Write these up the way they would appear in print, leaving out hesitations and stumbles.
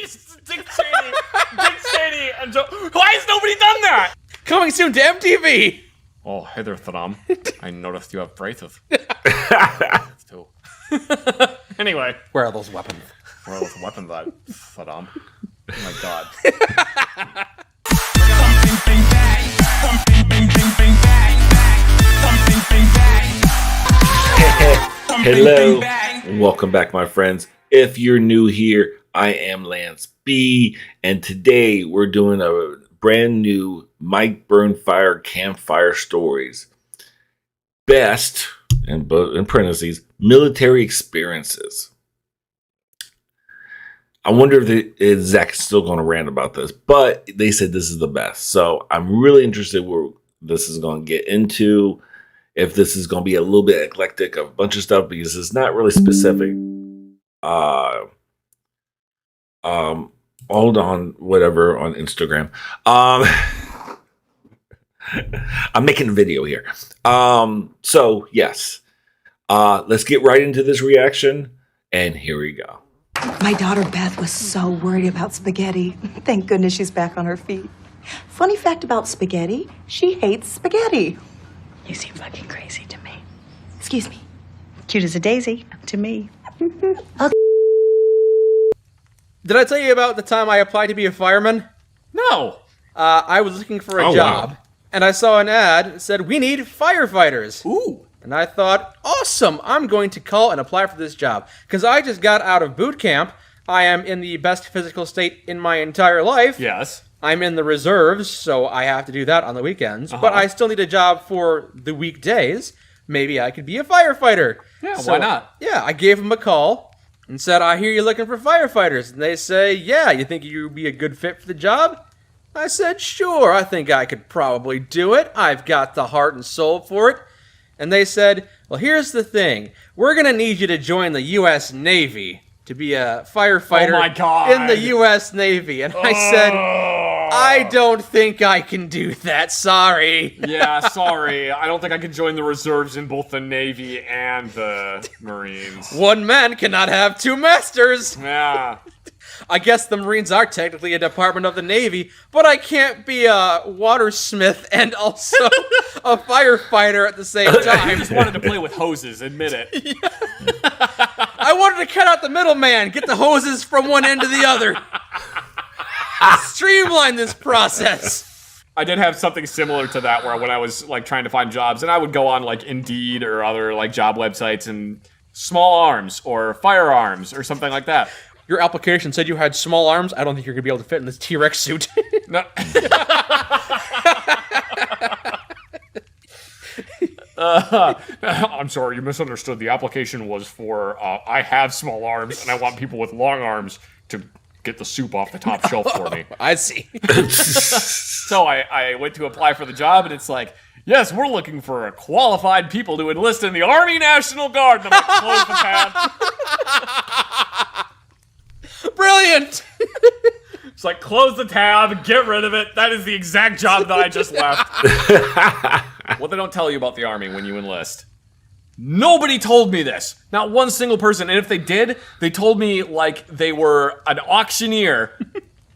Dick Cheney, and Joe. Why has nobody done that? Coming soon to MTV. Oh, hey there, Thadam. I noticed you have braces. Too. Anyway. Where are those weapons? Where are those weapons at, Thadam? Oh my god. Hello, and welcome back, my friends. If you're new here, I am Lance B, and today we're doing a brand new Mikeburnfire Campfire Stories. Best, in parentheses, military experiences. I wonder if Zach's still going to rant about this, but they said this is the best. So I'm really interested where this is going to get into. If this is going to be a little bit eclectic of a bunch of stuff, because it's not really specific. Hold on, whatever, on Instagram. I'm making a video here. So yes, let's get right into this reaction, and here we go. My daughter Beth was so worried about spaghetti. Thank goodness she's back on her feet. Funny fact about spaghetti, she hates spaghetti. You seem fucking crazy to me. Excuse me. Cute as a daisy to me. Did I tell you about the time I applied to be a fireman? No. I was looking for a job, and I saw an ad that said, "We need firefighters." Ooh. And I thought, awesome, I'm going to call and apply for this job. Because I just got out of boot camp. I am in the best physical state in my entire life. Yes. I'm in the reserves, so I have to do that on the weekends. But I still need a job for the weekdays. Maybe I could be a firefighter. Yeah, So, why not? Yeah, I gave them a call and said, I hear you're looking for firefighters. And they say, yeah, you think you'd be a good fit for the job? I said, sure, I think I could probably do it. I've got the heart and soul for it. And they said, well, here's the thing. We're going to need you to join the U.S. Navy to be a firefighter Oh my God. in the U.S. Navy. And I said, I don't think I can do that. Sorry. Yeah, sorry. I don't think I can join the reserves in both the Navy and the Marines. One man cannot have two masters. Yeah. I guess the Marines are technically a department of the Navy, but I can't be a watersmith and also a firefighter at the same I time. just wanted to play with hoses, admit it. I wanted to cut out the middleman, get the hoses from one end to the other. Streamline this process. I did have something similar to that where when I was like trying to find jobs, and I would go on like Indeed or other like job websites and small arms or firearms or something like that. Your application said you had small arms. I don't think you're going to be able to fit in this T-Rex suit. No. I'm sorry, you misunderstood. The application was for I have small arms and I want people with long arms to get the soup off the top shelf for me. I see. So I went to apply for the job, and it's like, yes, we're looking for qualified people to enlist in the Army National Guard. And I'm like, close the tab. Brilliant. It's like, close the tab, get rid of it. That is the exact job that I just left. What they don't tell you about the Army when you enlist. Nobody told me this. Not one single person. And if they did, they told me like they were an auctioneer.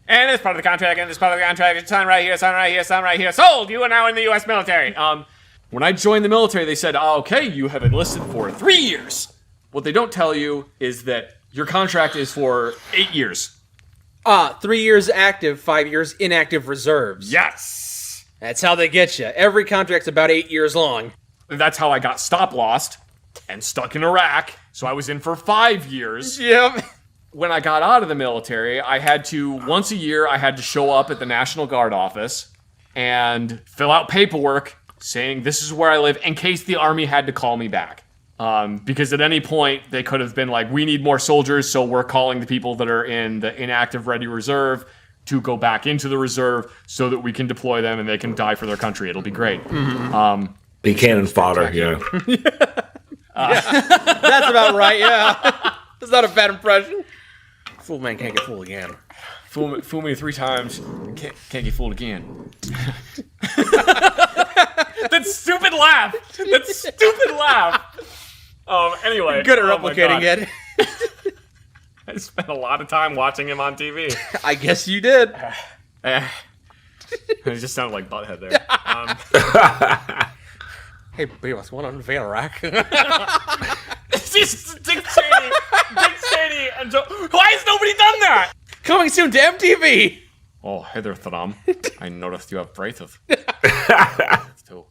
And it's part of the contract, and it's part of the contract. Sign right here, sign right here, sign right here. Sold! You are now in the U.S. military. When I joined the military, they said, okay, you have enlisted for 3 years. What they don't tell you is that your contract is for 8 years. 3 years active, 5 years inactive reserves. Yes! That's how they get you. Every contract's about 8 years long. That's how I got stop-lost and stuck in Iraq. So I was in for 5 years. Yep. When I got out of the military, I had to, once a year, I had to show up at the National Guard office and fill out paperwork saying this is where I live in case the Army had to call me back. Because at any point, they could have been like, we need more soldiers, so we're calling the people that are in the inactive ready reserve to go back into the reserve so that we can deploy them and they can die for their country. It'll be great. Mm-hmm. Be cannon fodder, yeah. That's about right, yeah. That's not a bad impression. Fool man can't get fooled again. Fool me 3 times, can't get fooled again. That stupid laugh! That stupid laugh! Anyway. Good at replicating it. spent a lot of time watching him on TV. I guess you did. It just sounded like Butthead there. Hey, babe, what's going on in Iraq? It's just Dick Cheney and Joe. Why has nobody done that? Coming soon to MTV. Oh, hey there, Thadam. I noticed you have braces. Too.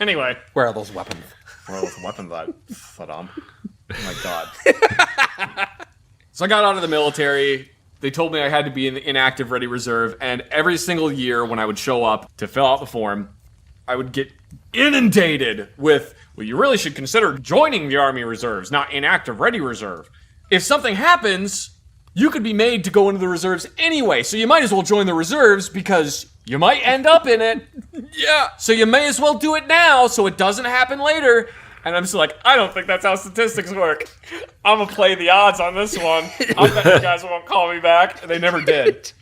Anyway. Where are those weapons? Where are those weapons at, Thadam? Oh my god. So I got out of the military. They told me I had to be in the inactive ready reserve, and every single year when I would show up to fill out the form, I would get inundated with, well, you really should consider joining the Army Reserves, not inactive ready reserve. If something happens, you could be made to go into the reserves anyway, so you might as well join the reserves because you might end up in it. Yeah. So you may as well do it now so it doesn't happen later. And I'm just like, I don't think that's how statistics work. I'm going to play the odds on this one. I bet you guys won't call me back. And they never did.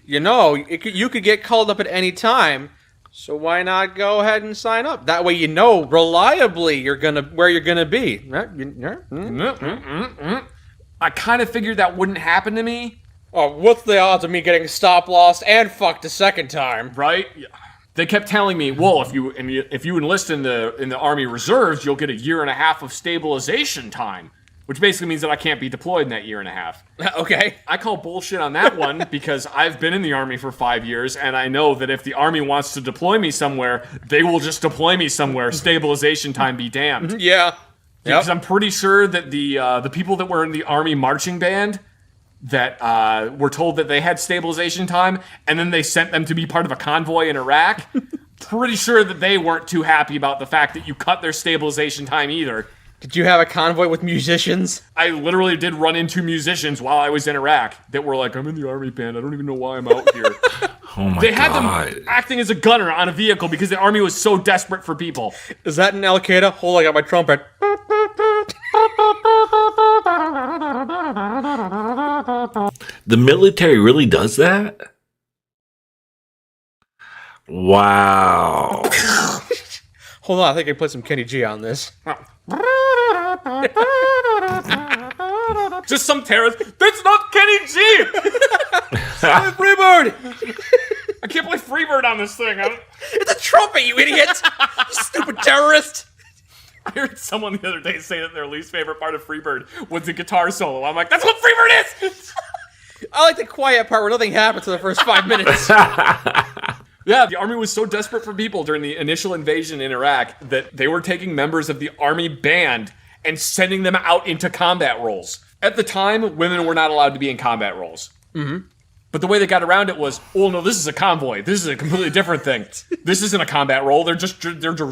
You know, you could get called up at any time, so why not go ahead and sign up? That way you know reliably where you're gonna be. I kind of figured that wouldn't happen to me. Oh, what's the odds of me getting stop-lossed and fucked a second time? Right? They kept telling me, well, if you enlist in the Army Reserves, you'll get a year and a half of stabilization time, which basically means that I can't be deployed in that year and a half. Okay. I call bullshit on that one because I've been in the Army for 5 years, and I know that if the Army wants to deploy me somewhere, they will just deploy me somewhere. Stabilization time be damned. Yeah. Because I'm pretty sure that the people that were in the Army marching band that were told that they had stabilization time, and then they sent them to be part of a convoy in Iraq, pretty sure that they weren't too happy about the fact that you cut their stabilization time either. Did you have a convoy with musicians? I literally did run into musicians while I was in Iraq that were like, I'm in the Army band, I don't even know why I'm out here. Oh my god. They had them acting as a gunner on a vehicle because the Army was so desperate for people. Is that an Al Qaeda? Hold on, I got my trumpet. The military really does that? Wow. Hold on, I think I put some Kenny G on this. Just some terrorist. That's not Kenny G! Freebird! I can't play Freebird on this thing. It's a trumpet, you idiot! You stupid terrorist! I heard someone the other day say that their least favorite part of Freebird was the guitar solo. I'm like, that's what Freebird is! I like the quiet part where nothing happens for the first 5 minutes. Yeah, the Army was so desperate for people during the initial invasion in Iraq that they were taking members of the Army band and sending them out into combat roles. At the time, women were not allowed to be in combat roles. Mm-hmm. But the way they got around it was, oh no, this is a convoy. This is a completely different thing. This isn't a combat role. They're just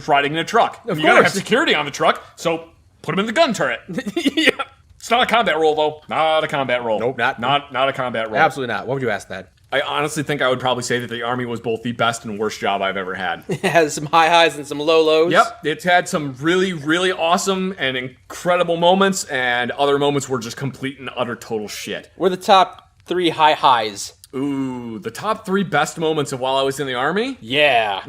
riding in a truck. You gotta have security on the truck, so put them in the gun turret. Yeah. It's not a combat role, though. Not a combat role. Nope, not a combat role. Absolutely not. Why would you ask that? I honestly think I would probably say that the Army was both the best and worst job I've ever had. It has some high highs and some low lows. Yep, it's had some really, really awesome and incredible moments, and other moments were just complete and utter total shit. We're the top 3 high highs. Ooh, the top 3 best moments of while I was in the Army? Yeah.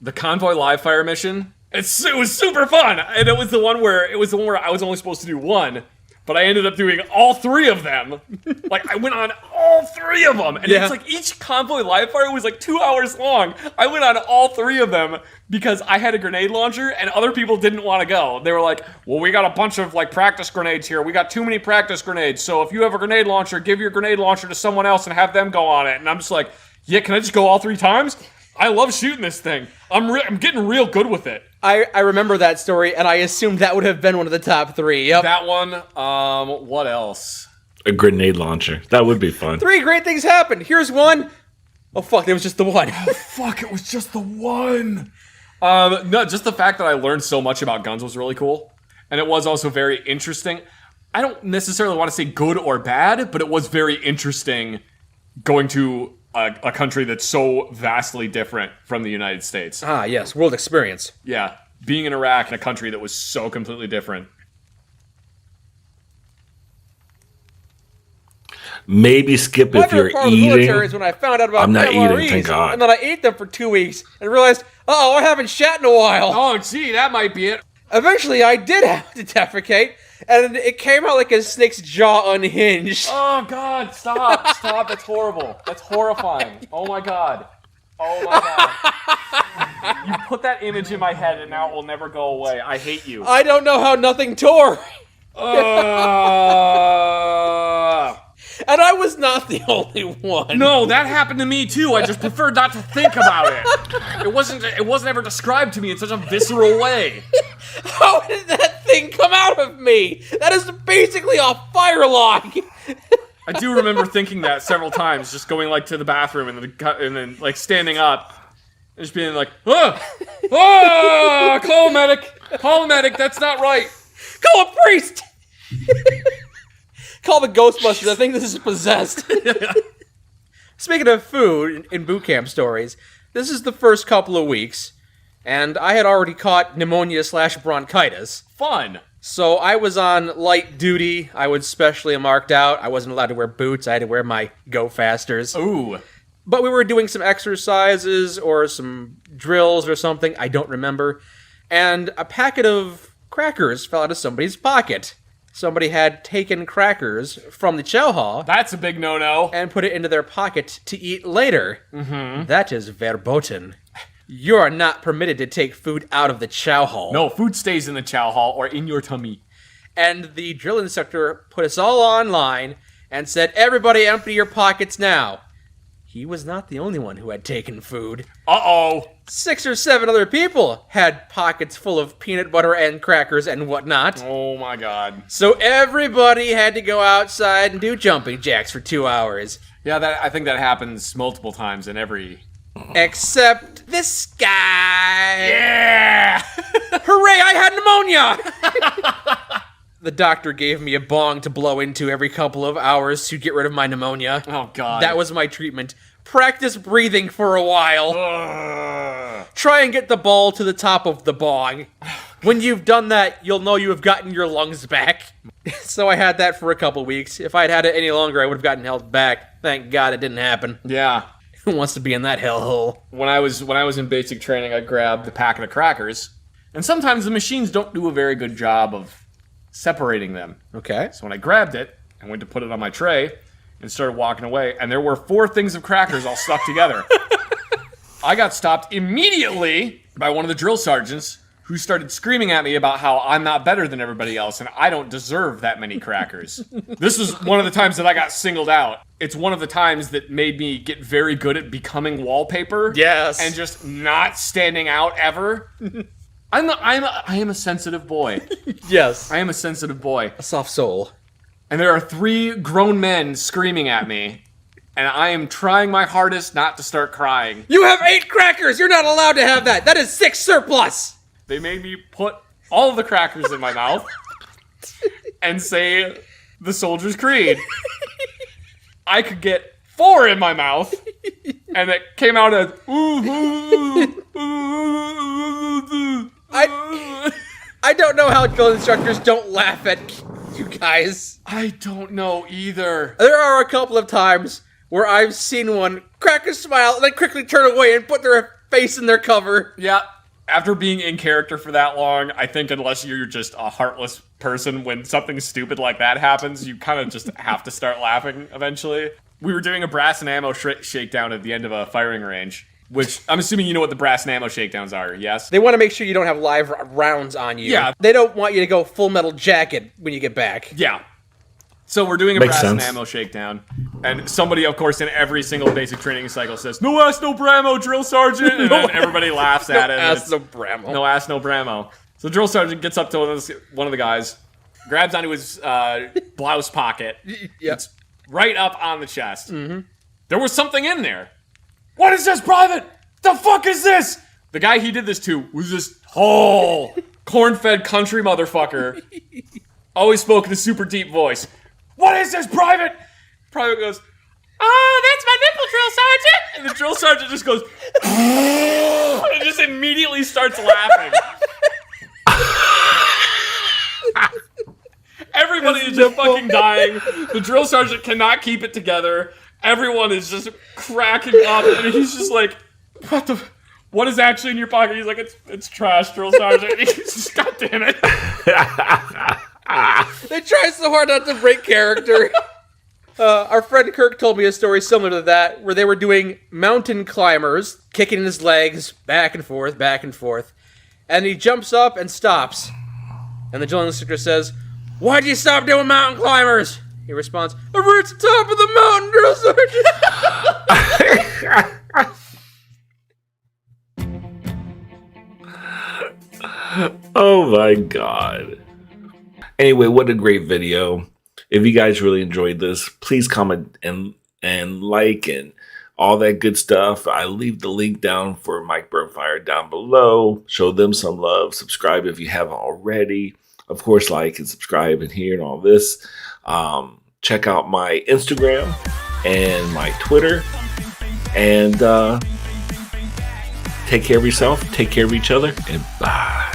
The convoy live fire mission. It was super fun, and it was the one where I was only supposed to do one. But I ended up doing all 3 of them. Like, I went on all 3 of them. And it's like each convoy live fire was like 2 hours long. I went on all 3 of them because I had a grenade launcher and other people didn't want to go. They were like, well, we got a bunch of like practice grenades here. We got too many practice grenades. So if you have a grenade launcher, give your grenade launcher to someone else and have them go on it. And I'm just like, yeah, can I just go all 3 times? I love shooting this thing. I'm getting real good with it. I remember that story, and I assumed that would have been one of the top 3. Yep. That one, what else? A grenade launcher. That would be fun. 3 great things happened. Here's one. Oh, fuck, it was just the one. Oh, fuck, it was just the one. No, just the fact that I learned so much about guns was really cool. And it was also very interesting. I don't necessarily want to say good or bad, but it was very interesting going to a country that's so vastly different from the United States. Ah, yes, world experience. Yeah, being in Iraq in a country that was so completely different. Maybe skip if you're part of the military eating. is when I found out about I'm not MREs, eating, thank God. and then I ate them for 2 weeks and realized, I haven't shat in a while. Oh, gee, that might be it. Eventually, I did have to defecate, And it came out like a snake's jaw unhinged. Oh, God, stop. Stop. That's horrible. That's horrifying. Oh, my God. Oh, my God. You put that image in my head, and now it will never go away. I hate you. I don't know how nothing tore. And I was not the only one. No, that happened to me too. I just preferred not to think about it. It wasn't ever described to me in such a visceral way. How did that thing come out of me? That is basically a fire log. I do remember thinking that several times, just going like to the bathroom and then like standing up and just being like, call a medic, that's not right. Call a priest. Call the Ghostbusters. I think this is possessed. Speaking of food in boot camp stories, this is the first couple of weeks, and I had already caught pneumonia/bronchitis. Fun. So I was on light duty. I was specially marked out. I wasn't allowed to wear boots. I had to wear my Go Fasters. Ooh. But we were doing some exercises or some drills or something. I don't remember. And a packet of crackers fell out of somebody's pocket. Somebody had taken crackers from the chow hall. That's a big no-no. And put it into their pocket to eat later. Mm-hmm. That is verboten. You are not permitted to take food out of the chow hall. No, food stays in the chow hall or in your tummy. And the drill instructor put us all online and said, everybody empty your pockets now. He was not the only one who had taken food. Uh-oh. 6 or 7 other people had pockets full of peanut butter and crackers and whatnot. Oh my God. So everybody had to go outside and do jumping jacks for 2 hours. Yeah, I think that happens multiple times in every... Except this guy. Yeah! Hooray, I had pneumonia! The doctor gave me a bong to blow into every couple of hours to get rid of my pneumonia. Oh, God. That was my treatment. Practice breathing for a while. Try and get the ball to the top of the bong. When you've done that, you'll know you have gotten your lungs back. So I had that for a couple weeks. If I'd had it any longer, I would have gotten held back. Thank God it didn't happen. Yeah. Who wants to be in that hellhole? When I was in basic training, I grabbed the packet of crackers, and sometimes the machines don't do a very good job of separating them. Okay. So when I grabbed it, I went to put it on my tray and started walking away, and there were 4 things of crackers all stuck together. I got stopped immediately by one of the drill sergeants who started screaming at me about how I'm not better than everybody else and I don't deserve that many crackers. This was one of the times that I got singled out. It's one of the times that made me get very good at becoming wallpaper. Yes. And just not standing out ever. I am a sensitive boy. Yes. I am a sensitive boy. A soft soul. And there are 3 grown men screaming at me, and I am trying my hardest not to start crying. You have 8 crackers! You're not allowed to have that! That is 6 surplus! They made me put all of the crackers in my mouth and say the Soldier's Creed. I could get 4 in my mouth, and it came out as... I don't know how drill instructors don't laugh at you guys. I don't know either. There are a couple of times where I've seen one crack a smile and then quickly turn away and put their face in their cover. Yeah. After being in character for that long, I think unless you're just a heartless person, when something stupid like that happens, you kind of just have to start laughing eventually. We were doing a brass and ammo shakedown at the end of a firing range, which I'm assuming you know what the brass and ammo shakedowns are, yes? They want to make sure you don't have live rounds on you. Yeah. They don't want you to go full metal jacket when you get back. Yeah. So we're doing a Makes brass sense. and ammo shakedown, and somebody, of course, in every single basic training cycle says, "No ass, no bramo, drill sergeant," and then everybody laughs at it. and Ass, it's, no bramo. No ass, no bramo. So drill sergeant gets up to one of the guys, grabs onto his blouse pocket, Yep. right up on the chest. Mm-hmm. There was something in there. What is this, Private? The fuck is this? The guy he did this to was this whole corn-fed country motherfucker. Always spoke in a super deep voice. What is this, Private? Private goes, "Oh, that's my nipple, drill sergeant." And the drill sergeant just goes, and just immediately starts laughing. Everybody is just fucking dying. The drill sergeant cannot keep it together. Everyone is just cracking up, and he's just like, what is actually in your pocket? He's like, it's trash, drill sergeant. He's just, God damn it. They try so hard not to break character. Our friend Kirk told me a story similar to that, where they were doing mountain climbers, kicking his legs back and forth, and he jumps up and stops. And the drill instructor says, "Why'd you stop doing mountain climbers?" He responds, "I reached the top of the mountain, drill sergeant." Oh my god. Anyway, what a great video. If you guys really enjoyed this, please comment and like and all that good stuff. I leave the link down for Mikeburnfire down below. Show them some love. Subscribe if you haven't already. Of course, like and subscribe and hear and all this. Check out my Instagram and my Twitter. And take care of yourself, take care of each other, and bye.